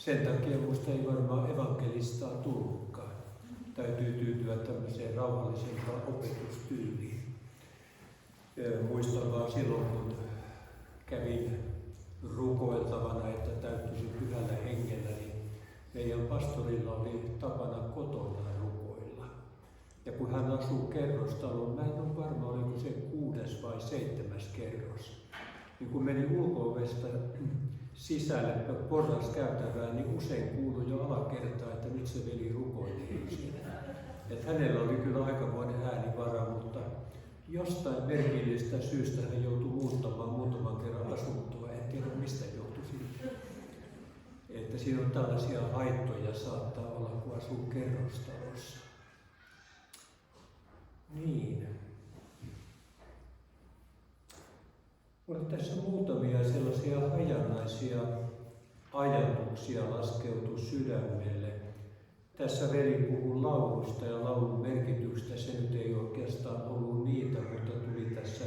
Sen takia musta ei varmaan evankelistaa tullutkaan. Täytyy tyytyä tämmöiseen rauhallisempaan opetustyyliin. Muistan vaan silloin, kun kävin rukoiltavana, että täyttyisi pyhällä hengellä, niin meidän pastorilla oli tapana kotona rukoilla. Ja kun hän asuu kerrostaloon, mä en ole varma, oliko se 6. vai 7. kerros. Niin kun meni ulko-ovesta sisälle porraskäytävään, niin usein kuului jo alakertaa, että nyt se veli rukoilee siinä. Että hänellä oli kyllä aikamoinen äänivara, mutta jostain merkillistä syystä hän joutui muuttamaan muutaman kerran asuntoa. En tiedä mistä johtui siitä. Että siinä on tällaisia haittoja saattaa olla, kun asuu kerrostalossa. Niin. Mutta tässä muutamia sellaisia hajanaisia ajatuksia laskeutuu sydämelle. Tässä veli puhuu laulusta ja laulun merkityksestä. Se nyt ei oikeastaan ollut niitä, mutta tuli tässä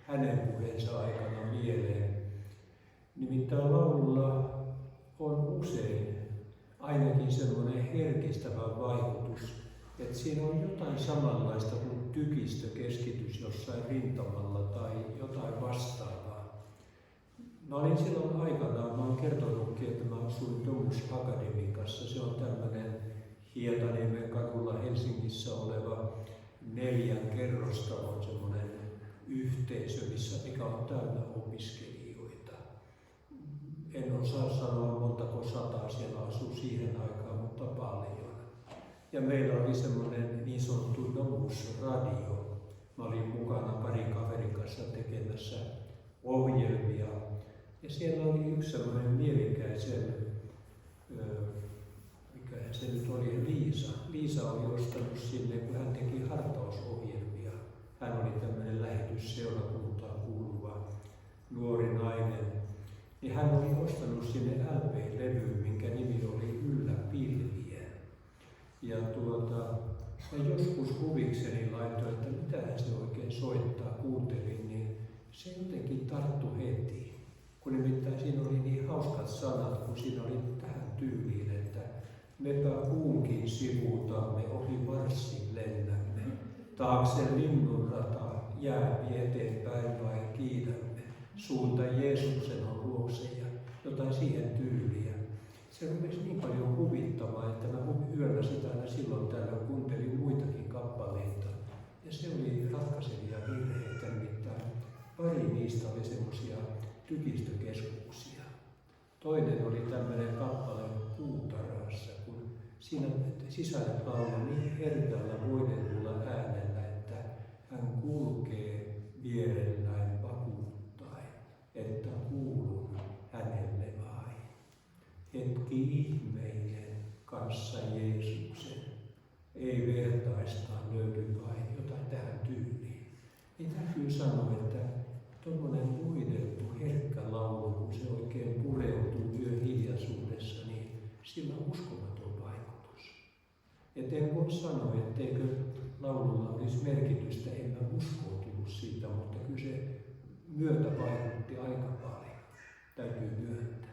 hänen puheensa aikana mieleen. Nimittäin laululla on usein ainakin semmoinen herkistävä vaikutus, että siinä on jotain samanlaista kuin tykistökeskitys jossain rintamalla tai jotain vastaavaa. Mä olin silloin aikanaan, mä oon kertonutkin, että mä asuin Domus Akademikassa. Se on tämmöinen Hietaniemen kadulla Helsingissä oleva 4 kerrostalon semmoinen yhteisö, mikä on täynnä opiskelijoita. En osaa sanoa montako sataa siellä asui siihen aikaan, mutta paljon. Ja meillä oli semmoinen niin sanottu Domus-radio. Mä olin mukana parin kaverin kanssa tekemässä ohjelmia. Ja siellä oli yksi semmoinen mielikäisen, mikähän se nyt oli, Liisa. Liisa oli ostanut sinne, kun hän teki hartausohjelmia. Hän oli tämmöinen lähetysseurakuntaan kuuluva nuori nainen. Niin hän oli ostanut sinne LP-levyyn, minkä nimi oli Yllä pilvien. Ja mä joskus huvikseni laitoin, että mitähän se oikein soittaa, kuuntelin, niin se jotenkin tarttui heti. Kun nimittäin siinä oli niin hauskat sanat, kun siinä oli tähän tyyliin, että mepä kuunkin sivuutamme, ohi varssin lennämme. Taakse linnunrata jääpi eteenpäin vai kiidämme. Suunta Jeesuksen on luokse ja jotain siihen tyyliä. Se rupesi niin paljon huvittamaan, että mä yöllä sitä aina silloin tällöin kuuntelin muitakin kappaleita. Ja se oli ratkaisevia virheitä, nimittäin pari niistä oli semmoisia tykistökeskuksia. Toinen oli tämmöinen kappale Puutarhassa, kun siinä sisällä laulaa niin herkällä voidellulla äänellä, että hän kulkee vierelläin vakuuttaen, että kuulun hänelle vain. Hetki ihmeinen kanssa Jeesuksen, ei vertaistaan löydy vain, jotain tähän tyyliin. Niin täytyy sanoa, että tuommoinen voideltu herkkä laulu, kun se oikein pureutuu yön hiljaisuudessa, niin sillä on uskomaton vaikutus. Et en voi sanoa, etteikö laululla olisi merkitystä, en mä uskoutunut siitä, mutta kyllä se myötä vaikutti aika paljon, täytyy myöntää.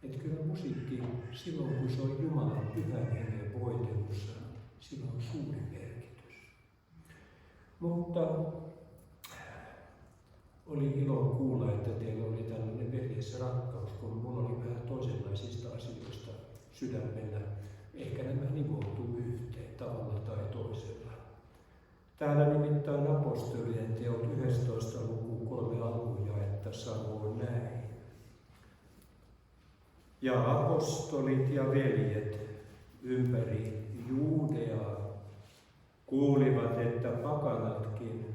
Että kyllä musiikki, silloin kun se on Jumalan pyhän hengen voitelussa, sillä on suuri merkitys. Mutta oli ilo kuulla, että teillä oli tällainen veljesrakkaus, kun minulla oli vähän toisenlaisista asioista sydämellä. Ehkä nämä nivoutuu yhteen tavalla tai toisella. Täällä nimittäin apostolien teot 11. luku 3 alkujaetta sanoo näin. Ja apostolit ja veljet ympäri Juudeaa kuulivat, että pakanatkin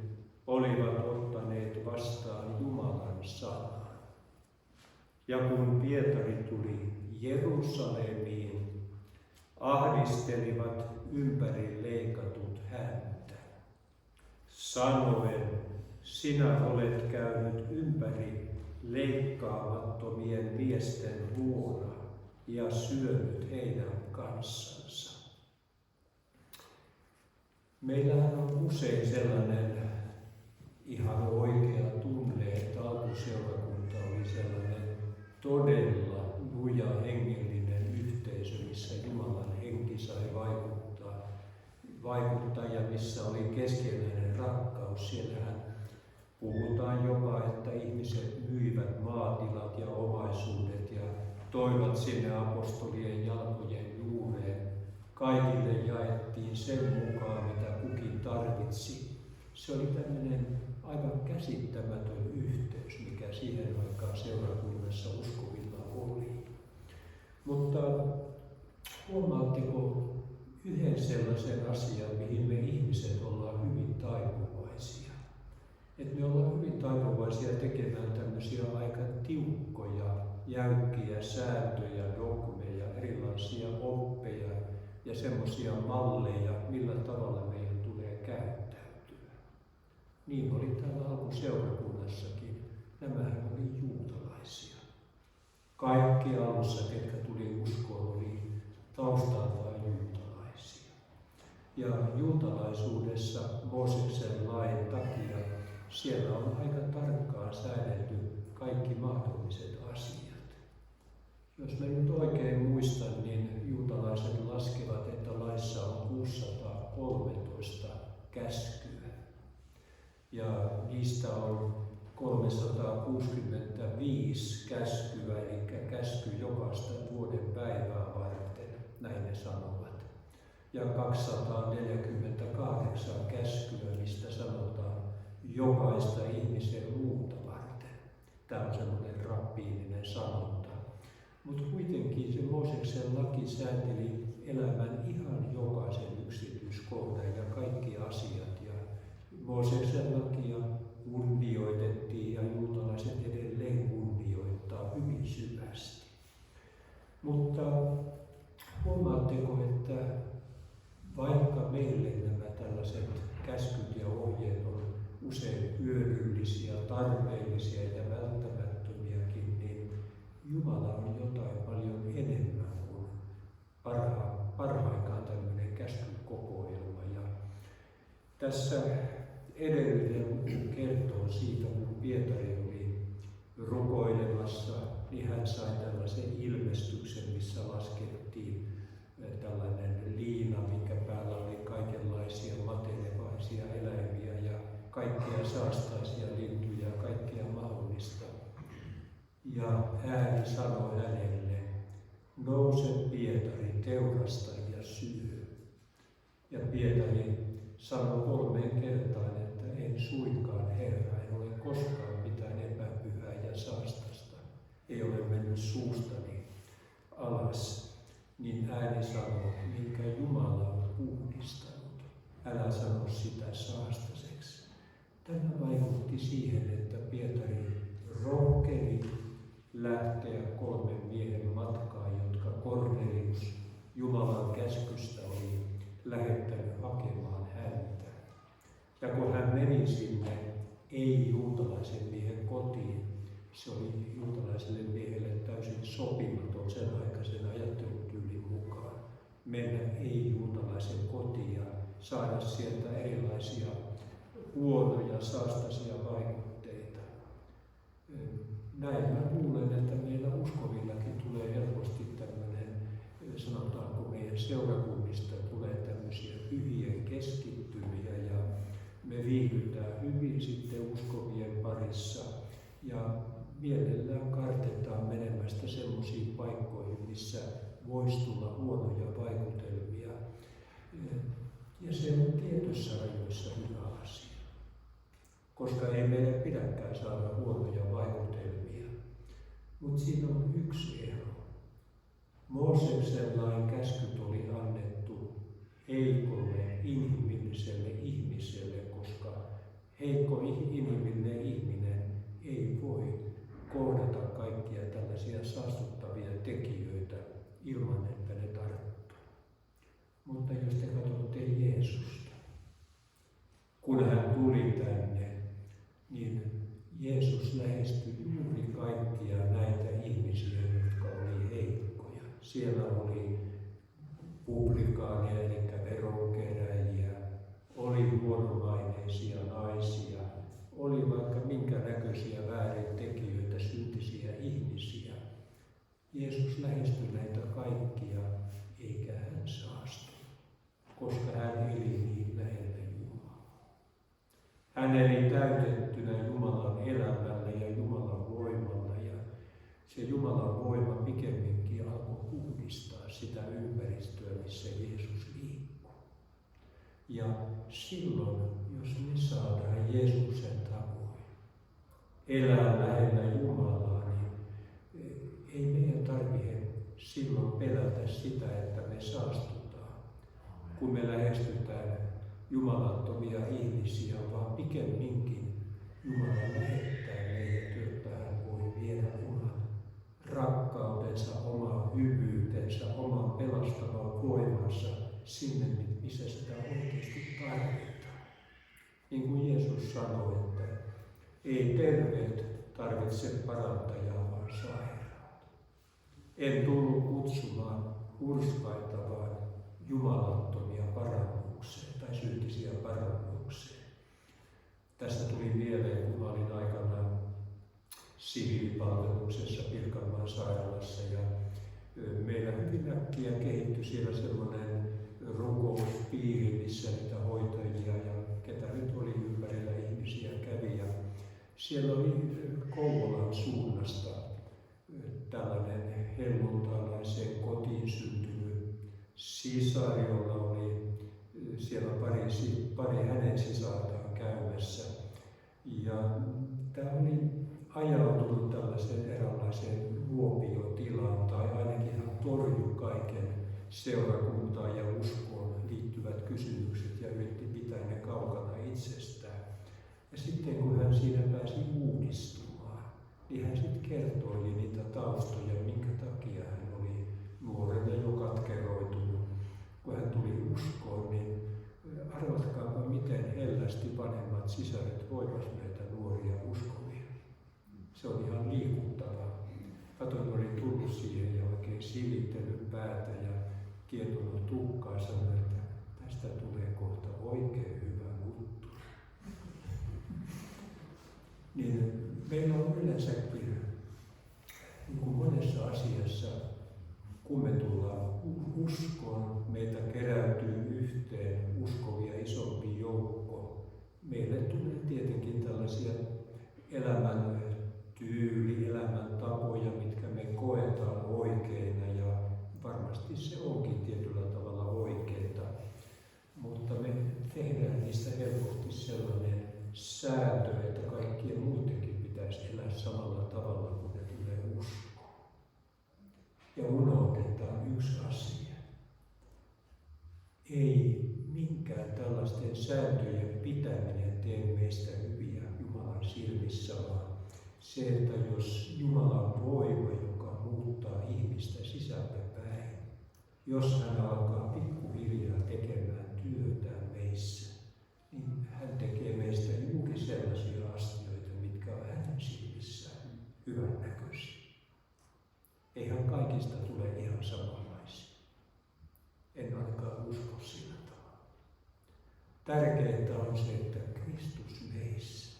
olivat ottaneet vastaan Jumalan sanan. Ja kun Pietari tuli Jerusalemiin, ahdistelivat ympäri leikatut häntä, sanoen, sinä olet käynyt ympäri leikkaamattomien miesten luona ja syönyt heidän kanssansa. Meillähän on usein sellainen ihan oikea tunne, että alkuseurakunta oli sellainen todella luja hengellinen Puhutaan jopa, että ihmiset myivät maatilat ja omaisuudet ja toivat sinne apostolien jalkojen juureen. Kaikille jaettiin sen mukaan, mitä kukin tarvitsi. Se oli tämmöinen aivan käsittämätön yhteys, mikä siihen aikaan seurakunnassa uskovilla oli. Mutta huomaatteko yhden sellaisen asian, mihin me ihmiset ollaan hyvin taipuvaisia? Että me ollaan hyvin taipuvaisia tekemään tämmöisiä aika tiukkoja, jäykkiä sääntöjä, dogmeja, erilaisia oppeja ja semmoisia malleja, millä tavalla meidän tulee käyttäytyä. Niin oli täällä alkuseurakunnassakin. Nämähän oli juutalaisia. Kaikki alussa, ketkä tuli uskoon, oli taustaltaan juutalaisia. Ja juutalaisuudessa Mooseksen lain takia siellä on aika tarkkaan säädelty kaikki mahdolliset asiat. Jos mä nyt oikein muistan, niin juutalaiset laskevat, että laissa on 613 käskyä. Ja niistä on 365 käskyä, eli käsky jokaista vuoden päivää varten, näin ne sanovat. Ja 248 käskyä, mistä sanotaan jokaista ihmisen muuta varten. Tämä on semmoinen rappiininen sanonta. Mutta kuitenkin se Mooseksen laki sääteli elämän ihan jokaisen yksityiskohdan ja kaikki asiat. Ja Mooseksen lakia kunnioitettiin ja juutalaiset edelleen kunnioittaa hyvin syvästi. Mutta huomaatteko, että vaikka meille nämä tällaiset käskyt ja ohjeet on usein hyödyllisiä, tarpeellisia ja välttämättömiäkin, niin Jumala on jotain paljon enemmän kuin parhainkaan tämmöinen käskykokoelma. Ja tässä edellinen luku kertoo siitä, kun Pietari oli rukoilemassa, niin hän sai tällaisen ilmestyksen, missä laskettiin tällainen liina, minkä päällä oli kaikenlaisia matelevaisia eläimiä ja kaikkia saastaisia lintuja, kaikkea mahdollista. Ja ääni sanoi hänelle, nouse Pietari, teurasta ja syö. Ja Pietari sanoi 3 kertaan, että en suinkaan Herra, en ole koskaan mitään epäpyhää ja saastasta. Ei ole mennyt suustani alas. Niin ääni sanoo, minkä Jumala on puhdistanut. Älä sano sitä saastaseksi. Tämä vaikutti siihen, että Pietari rohkeni lähteä 3 miehen matkaan, jotka Kornelius Jumalan käskystä oli lähettänyt hakemaan häntä. Ja kun hän meni sinne ei-juutalaisen miehen kotiin, se oli juutalaiselle miehelle täysin sopimaton sen aikaisen ajattelutyylin mukaan mennä ei-juutalaisen kotiin ja saada sieltä erilaisia huonoja, saastaisia vaikutteita. Näin mä luulen, että meillä uskovillakin tulee helposti tämmöinen, sanotaanko meidän seurakunnista tulee tämmöisiä pyhien keskittymiä ja me viihdytään hyvin sitten uskovien parissa ja mielellään kartetaan menemästä semmoisiin paikkoihin, missä voisi tulla huonoja vaikutelmia. Ja se on tietyissä rajoissa hyvä asia, koska ei meidän pidäkään saada huonoja vaikutelmia. Mutta siinä on yksi ero. Mooseksen lain käskyt oli annettu heikolle inhimilliselle ihmiselle, koska heikko inhimillinen ihminen ei voi kohdata kaikkia tällaisia saastuttavia tekijöitä ilman, että ne tarttuu. Mutta jos te katsotte Jeesusta, kun hän tuli tänne, niin Jeesus lähestyi juuri kaikkia näitä ihmisiä, jotka oli heikkoja. Siellä oli publikaaneja, eli veronkeräjiä, oli huonomaineisia naisia, oli vaikka minkä näköisiä väärintekijöitä, syntisiä ihmisiä. Jeesus lähestyi näitä kaikkia, eikä hän saastunut, koska hän eli niin lähellä Jumalaa. Hän eli täytettynä elää lähellä Jumalaa, niin ei meidän tarvitse silloin pelätä sitä, että me saastutaan, kun me lähestytään jumalattomia ihmisiä, vaan pikemminkin Jumala lähettää meidät, jotta hän voi viedä oman rakkautensa, oman hyvyytensä, oman pelastavan voimansa sinne, missä sitä oikeasti tarvitaan. Niin kuin Jeesus sanoi, että ei terveet tarvitse parantajaa, vaan sairaat. En tullut kutsumaan hurskaita, vaan jumalattomia parannukseen tai syntisiä parannukseen. Tästä tuli mieleen, kun mä olin aikanaan siviilipalveluksessa Pirkanmaan sairaalassa ja meillä hyvin äkkiä kehittyi siellä sellainen rukouspiiri, missä niitä hoitajia ja ketä nyt oli ympärillä ihmisiä kävi. Ja siellä oli Kouvolan suunnasta tällainen helluntalaiseen kotiin syntynyt sisar, jolla oli siellä pari hänen sisartaan käymässä. Ja tämä oli ajautunut tällaiseen eräänlaiseen luopiotilaan, tai ainakin hän torjui kaiken seurakuntaan ja uskoon liittyvät kysymykset ja yritti pitää ne kaukana itsestään. Ja sitten kun hän siinä pääsi uudistumaan, niin hän sitten kertoi niitä taustoja, minkä takia hän oli nuorena jo katkeroitunut. Kun hän tuli uskoon, niin arvatkaapa miten hellästi vanhemmat sisaret voivat näitä nuoria uskovia. Se on ihan liikuttavaa. Katoin, oli tullut siihen ja oikein silittänyt päätä ja kietonut tukkaa, sanoi, että tästä tulee kohta oikein hyvä juttu. Niin meillä on yleensäkin niin kuin monessa asiassa, kun me tullaan uskoon, meitä keräytyy yhteen uskovia isompi joukko. Meille tulee tietenkin tällaisia elämän tapoja, mitkä me koetaan oikeina ja varmasti se onkin tietyllä tavalla oikeita. Mutta me tehdään niistä helposti sellainen sääntö, että kaikkien muidenkin pitäisi elää samalla tavalla, kun ne tulee uskoon. Ja unohdetaan yksi asia. Ei minkään tällaisten sääntöjen pitäminen tee meistä hyviä Jumalan silmissä, vaan se, että jos Jumalan voima, joka muuttaa ihmistä sisältäpäin, jos hän alkaa pikkuhiljaa tekemään työtään meissä, niin hän tekee meistä juuri sellaisia asioita, mitkä on hänen silmissään hyvännäköisiä. Eihän kaikista tule ihan samanlaisia. En ainakaan usko sillä tavalla. Tärkeintä on se, että Kristus meissä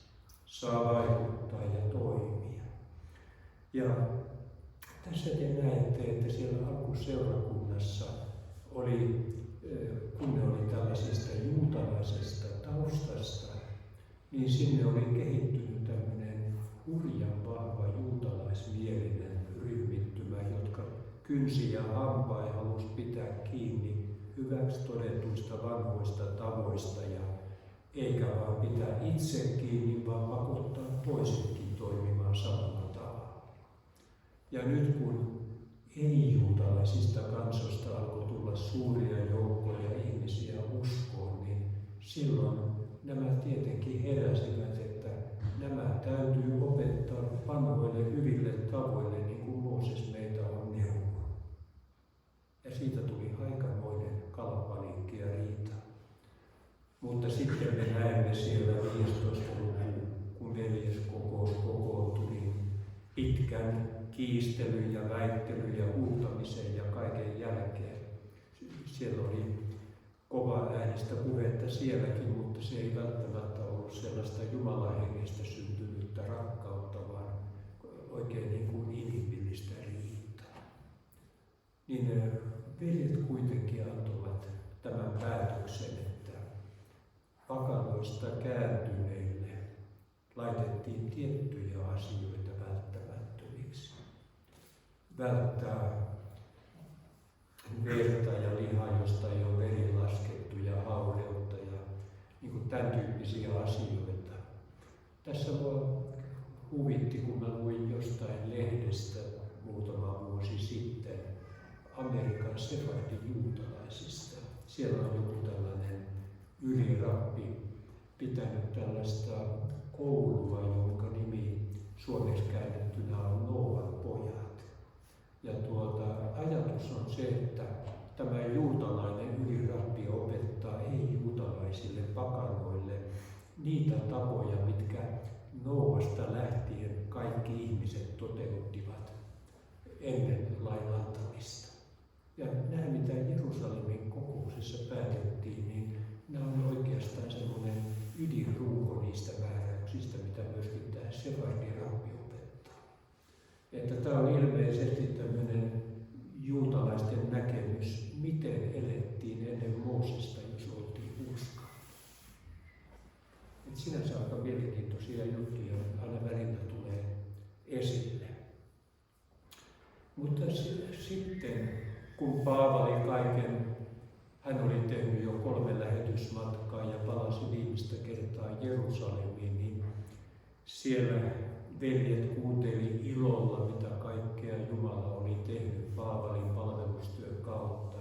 saa vaikuttaa ja toimia. Ja tässä te näette, että siellä alkuseurakunnassa oli, kun ne oli tällaisesta juutalaisesta taustasta, niin sinne oli kehittynyt tämmöinen hurjan vahva juutalaismielinen ryhmittymä, jotka kynsi ja hampain halusi pitää kiinni hyväksi todetuista vanhoista tavoista ja eikä vaan pitää itse kiinni, vaan pakottaa toisetkin toimimaan samalla tavalla. Ja nyt kun ei-juutalaisista kansoista alkoi tulla suuria joukkoja ihmisiä uskoon, niin silloin nämä tietenkin heräsivät, että nämä täytyy opettaa vanhoille hyville tavoille, niin kuin Mooses meitä on neuvonut. Ja siitä tuli aikamoinen kalabaliikki ja riita. Mutta sitten me näemme siellä 15-luvun, kun veljeskokous kokoontui, niin pitkän kiistelyn ja väittelyn ja huutamisen ja kaiken jälkeen. Siellä oli kovaa äänistä puhetta sielläkin, mutta se ei välttämättä ollut sellaista Jumalan hengestä syntynyttä rakkautta, vaan oikein niin kuin inhimillistä riitaa. Niin veljet kuitenkin antoivat tämän päätöksen, että pakanoista kääntyneille laitettiin tiettyjä asioita välttämättömiksi. Välttää verta ja lihaa, josta ei ole veri laskettu ja haureutta ja niin kuin tämän tyyppisiä asioita. Tässä voi koulua, jonka nimi suomeksi käännettynä on Nooan pojat. Ja ajatus on se, että tämä juutalainen ylirabbi opettaa ei-juutalaisille pakanoille niitä tapoja, mitkä Nooasta lähtien kaikki ihmiset toteuttivat ennen lain antamista. Ja nämä, mitä Jerusalemin kokouksessa päätettiin, niin nämä on oikeastaan semmoinen ydinrunko niistä määräyksistä, mitä myöskin tämä Sefardin rabbi opettaa. Että tämä on ilmeisesti tämmöinen juutalaisten näkemys, miten elettiin ennen Moosesta, jos oltiin uskoa. Et sinänsä aika mielenkiintoisia juttuja aina välillä tulee esille. Mutta sitten, kun Paavali hän oli tehnyt jo 3 lähetysmatkaa ja palasi viimeistä kertaa Jerusalemiin, niin siellä veljet kuunteli ilolla, mitä kaikkea Jumala oli tehnyt Paavalin palvelustyön kautta.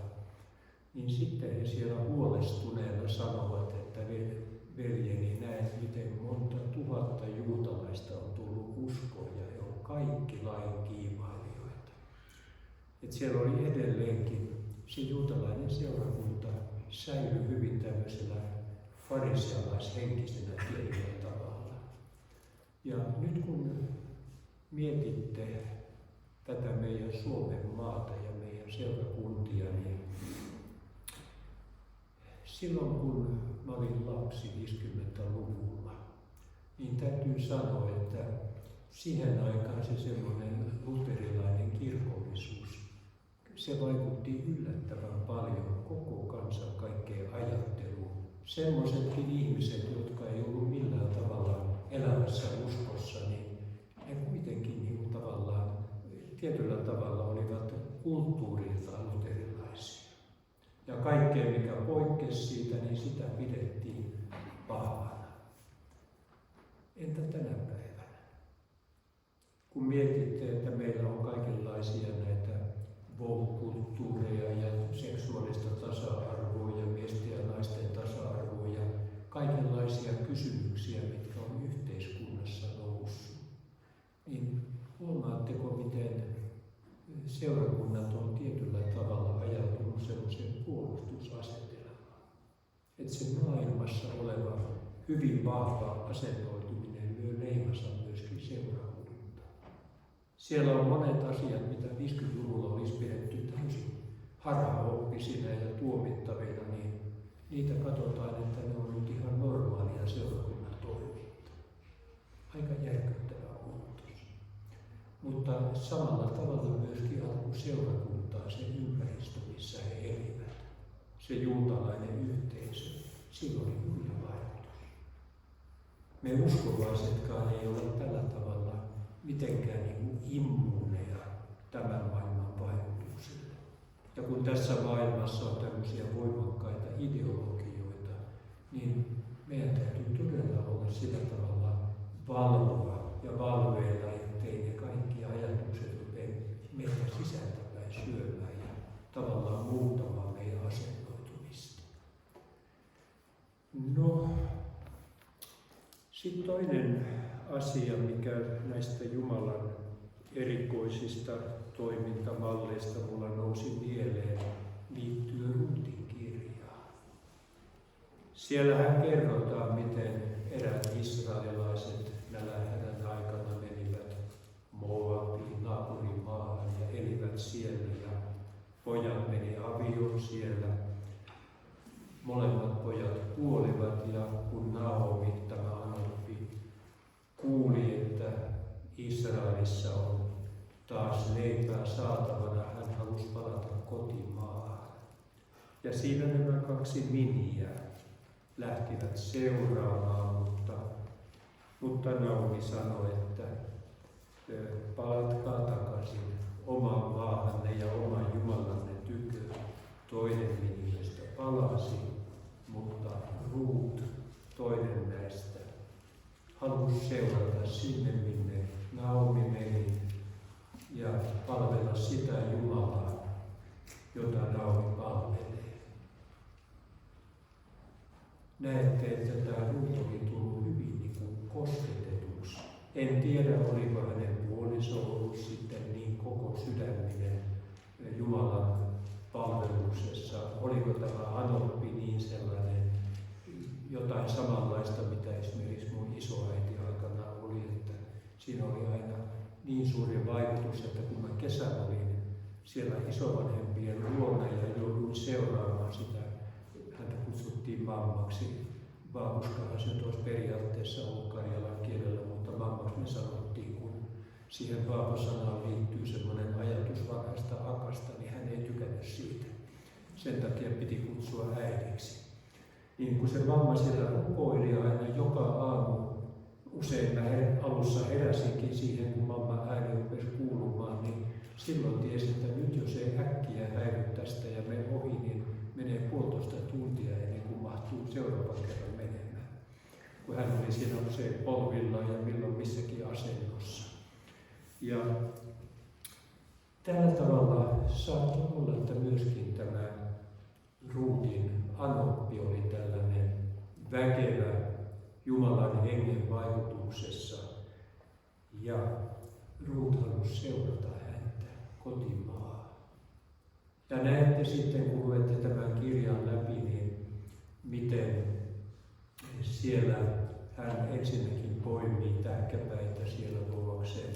Niin sitten he siellä huolestuneena sanovat, että veljeni, näet miten monta tuhatta juutalaista on tullut uskoon ja he on kaikki lain kiimailijoita. Et siellä oli edelleenkin se juutalainen seurakunta säilyi hyvin tämmöisellä farisealaishenkisenä tietyllä tavalla. Ja nyt kun mietitte tätä meidän Suomen maata ja meidän seurakuntia, niin silloin kun mä olin lapsi 50-luvulla, niin täytyy sanoa, että siihen aikaan se semmoinen luterilainen kirkollisuus, se vaikutti yllättävän paljon koko kansan kaikkeen ajatteluun. Semmoisetkin ihmiset, jotka ei ollut millään tavalla elämässä uskossa, niin ne kuitenkin niin tavallaan, tietyllä tavalla olivat kulttuuriltaan luterilaisia. Ja kaikkea, mikä poikkesi siitä, niin sitä pidettiin pahana. Entä tänä päivänä? Kun mietitte, että meillä on kaikenlaisia näitä woke-kulttuureja ja seksuaalista tasa-arvoa ja miesten ja naisten tasa-arvoa ja kaikenlaisia kysymyksiä, mitkä on yhteiskunnassa noussut, niin huomaatteko, miten seurakunnat on tietyllä tavalla ajautunut sellaiseen puolustusasetelmaan? Että se maailmassa oleva hyvin vahva asennoituminen lyö leimansa myöskin seurakuntaan. Siellä on monet asiat, mitä 50-luvulla olisi pidetty täysin harhaoppisina ja tuomittavina, niin niitä katsotaan, että ne on nyt ihan normaalia seurakunnan toimintaa. Aika järkyttävä muutos. Mutta samalla tavalla myöskin alkoi seurakuntaa se ympäristö, missä he elivät. Se juutalainen yhteisö, sillä oli hurja vaikutus. Me uskovaisetkaan ei ole tällä tavalla mitenkään niin immuuneja tämän maailman vaikutuksille. Ja kun tässä maailmassa on tämmöisiä voimakkaita ideologioita, niin meidän täytyy todella olla sillä tavalla valvoa ja valveilla, ettei ne kaikki ajatukset rupea meitä sisältäpäin syömään ja tavallaan muuttamaan meidän asennoitumista. No, sitten toinen asia, mikä näistä Jumalan erikoisista toimintamalleista mulla nousi mieleen, liittyy Ruutin kirjaan. Siellähän kerrotaan, miten eräät israelilaiset nälänhädän aikana menivät Moabiin, naapurimaahan, ja elivät siellä, ja pojat meni avioon siellä. Molemmat pojat kuolivat, ja kun Naomi, tämä Anoppi, kuuli, että Israelissa on taas leipää saatavana, hän halusi palata kotimaahan. Ja siinä nämä 2 miniä lähtivät seuraamaan, mutta Naomi sanoi, että palatkaa takaisin omaan maahanne ja oman Jumalanne tykö. Toinen minioista palasi, mutta Ruut, toinen näistä, halusi seurata sinne, minne Naomi meni ja palvella sitä Jumalaa, jota Naomi palvelee. Näette, että tämä Ruut oli tullut hyvin kosketuksi niin suuri vaikutus, että kun mä kesällä olin siellä isovanhempien luona ja jouduin seuraamaan sitä, häntä kutsuttiin mammaksi, Vaavuskahan se olisi periaatteessa ollut karjalan kielellä, mutta mammaksi me sanottiin, kun siihen Vaavu-sanaan liittyy semmoinen ajatus vanhasta akasta, niin hän ei tykännyt siitä. Sen takia piti kutsua äidiksi. Niin kun se mamma siellä rukoili aina joka aamu, usein mä alussa heräsinkin siihen, kun mamma ääni rupesi kuulumaan, niin silloin tiesin, että nyt jos ei äkkiä häivy tästä ja mene ohi, niin menee 1,5 tuntia ennen kuin mahtuu seuraavan kerran menemään. Kun hän oli siinä usein polvillaan ja milloin missäkin asennossa. Ja tällä tavalla saattoi olla, että myöskin tämä Ruutin anoppi oli tällainen väkevä Jumalan hengen vaikutuksessa. Ja Ruut halusi seurata häntä kotimaahan. Ja näette sitten, kun luette tämän kirjan läpi, niin miten siellä hän ensinnäkin poimii tähkäpäitä siellä Booksen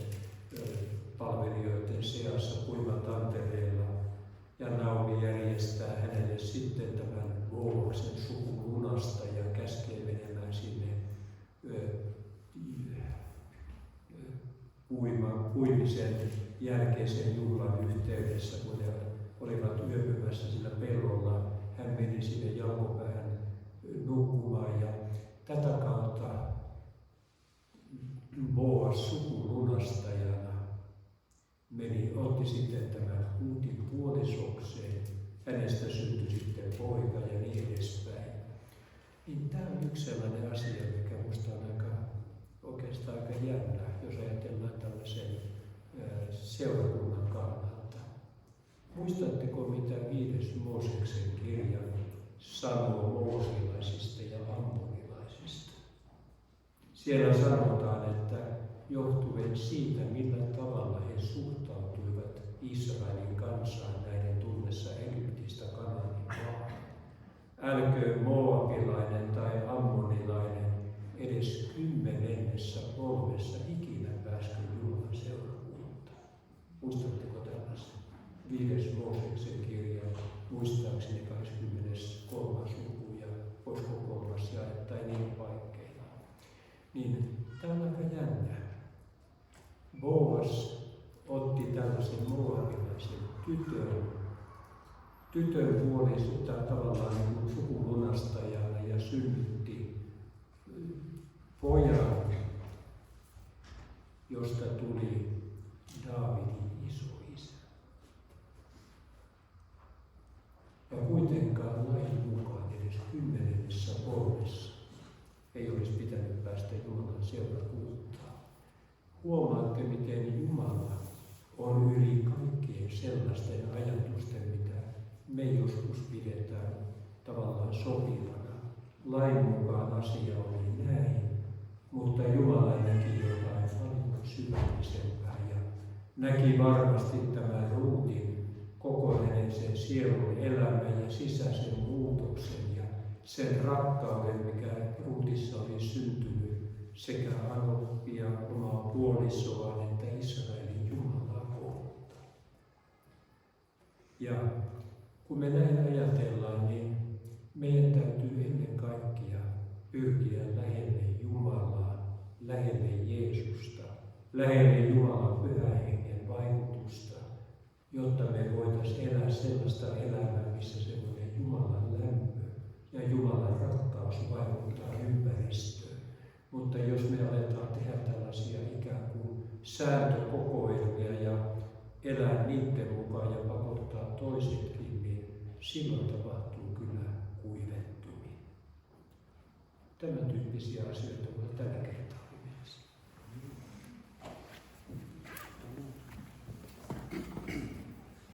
palvelijoiden seassa kuivatantereella. Ja Naomi järjestää hänelle sitten tämän Booksen suvun lunasta ja käskee menemään sinne puimisen jälkeisen juhlan yhteydessä, kun he olivat yöpymässä sillä pellolla. Hän meni sinne jalkopäähän nukkumaan ja tätä kautta Boas sukulunastajana otti sitten tämän Ruutin puolisokseen. Hänestä syntyi sitten poika ja niin edespäin. Niin tämä on yksi sellainen asia, mikä minusta on oikeastaan aika jännä, jos ajatellaan tällaisen seurakunnan kannalta. Muistatteko, mitä 5. Mooseksen kirja sanoo moosilaisista ja ammonilaisista? Siellä sanotaan, että johtuen siitä, millä tavalla he suhtautuivat Israelin kansaan näiden tullessa Egyptistä Kanaanin maahan. Älköön moabilainen tai ammonilainen edes 10 polvessa ikinä pääskö Jumalan seurakuntaan. Muistatteko tällaisen? 5. Mooseksen kirja, muistaakseni 23. luku ja olisiko 3. jae tai niin paikkeilla. Niin tämä on aika jännä. Boas otti tällaisen moabilaisen tytön puolisuutta tavallaan niin sukulunastajana ja synnytti pojan, josta tuli Daavidin isoisä. Ja kuitenkaan lain mukaan edes 10 polvessa ei olisi pitänyt päästä Jumalan seurakuntaan. Huomaatte, miten Jumala on yli kaikkien sellaisten ajatusten, mitä me joskus pidetään tavallaan sopivana. Lain mukaan asia oli näin, mutta Jumala näki jotain paljon syvällisempää ja näki varmasti tämän Ruutin kokonainen sen sielun elämän ja sisäisen muutoksen ja sen rakkauden, mikä Ruutissa oli syntynyt sekä Anoppia, omaa puolisoaan, että Israelin Jumalaa kohtaan. Ja kun me näin ajatellaan, niin meidän täytyy ennen kaikkea pyrkiä lähelle Jumalaa, lähelle Jeesusta, lähelle Jumalan pyhän hengen vaikutusta, jotta me voitaisiin elää sellaista elämää, missä semmoinen Jumalan lämpö ja Jumalan rakkaus vaikuttaa ympäristöön. Mutta jos me aletaan tehdä tällaisia ikään kuin sääntökokoelmia ja elää niiden mukaan ja pakottaa toisetkin, niin silloin tapahtuu kyllä kuivettuminen. Tämän tyyppisiä asioita voi tällä kertaa.